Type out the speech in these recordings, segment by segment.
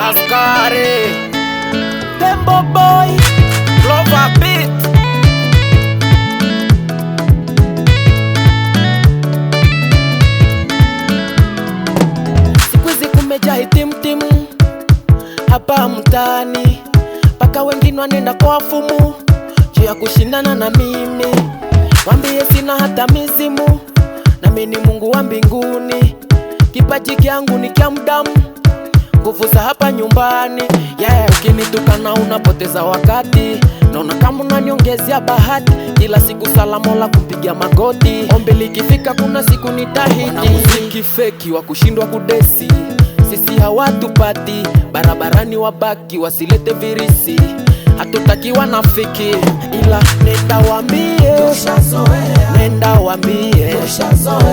Askari Tembo Boy Clover Beat. Siku hizi kumejaa hitimtimu hapa mtaani, paka wengine wanenda kwa fumu juu ya kushindana na mimi. Wambie sina hata mizimu, na mimi ni Mungu wa mbinguni. Kipaji kyangu ni kya mdamu, nguvu za hapa nyumbani. Ukinitukana unapoteza wakati, naona kama unaniongezea bahati. Kila siku sala Mola kumpigia magoti, ombi likifika kuna siku nitahidi. Wanamuziki feki wa kushindwa kudesi, sisi hawatupati. Barabarani wabaki wasilete virisi, hatutaki wanafiki. Ila nenda wambie, nenda wambie,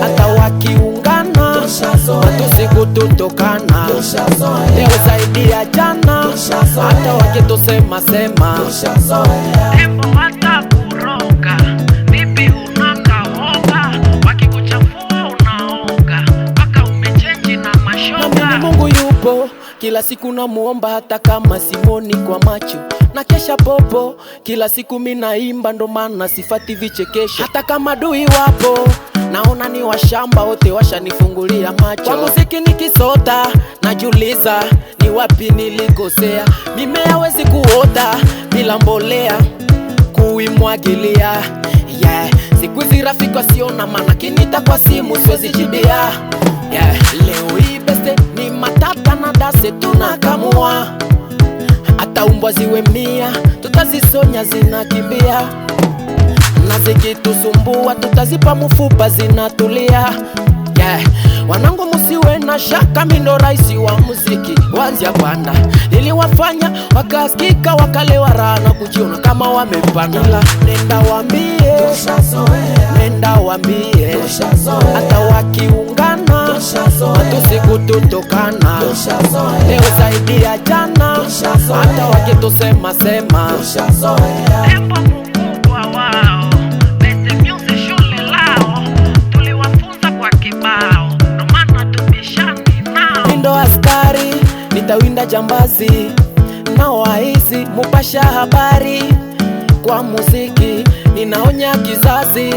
hata wakiungana watusi kututokana. Leo zaidi ya jana, hata wakitosema sema. Tembo hata kuroga, bibi unakaoga, wakikuchafua unaoga, paka umechenji na mashoga. Na mimi Mungu yupo, kila siku namuomba hata kama simoni kwa macho. Na kesha popo, kila siku minaimba ndo maana sifati vichekesho. Hata kama dui wapo, naona ni washamba wote washanifungulia macho. Kwa muziki nikisota, najuliza ni wapi nilikosea. Mimea hawezi kuota bila mbolea kuimwagilia. Siku hizi rafiki wasiona maana kinita kwa simu siwezi jibia. Leo hii beste ni matata na dase tunakamua. Hata umbwa ziwe 100 tutazisonya zinakimbia, na zikitusumbua tutazipa mfupa zinatulia. Wanangu musiwe na shaka, mimi ndo raisi wa muziki wanzia panda. Niliwafanya wakasikika wakalewa raha na kujiona kama wamepanda. Ila nenda wambie, nenda wambie, hata wakiungana watusi kututokana. Leo zaidi ya jana, hata wakitosema sema. Tembo mkubwa wao, Best Music shule lao, tuliwafunza kwa kibao, ndo maana tubishani nao. Ndo askari, nitawinda jambazi, na waisi mupasha habari. Kwa muziki, ninaonya kizazi.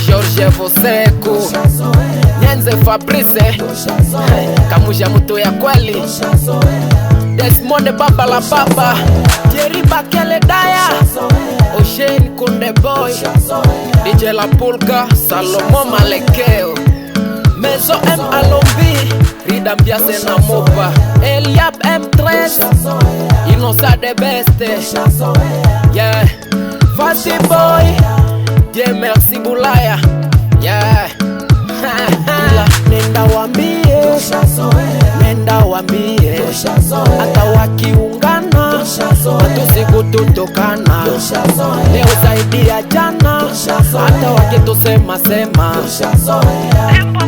George Voseku, Nyenze Fabrice, Kamusha mtu ya kweli, Desmond Baba la Baba, Jerry Bakele Daya, Ocean Kunde Boy, DJ La Pulga, Salomo Malekeo, Mezo M Alombi, Rida Mbiase na Mopa, Eliab M3, Inosa de Beste, Fasi Boy, Dieu merci Bulaya. Ila nenda wambie, nenda wambie, hata wakiungana watusi kututokana. Leo zaidi ya jana, hata wakitosema sema. Tembo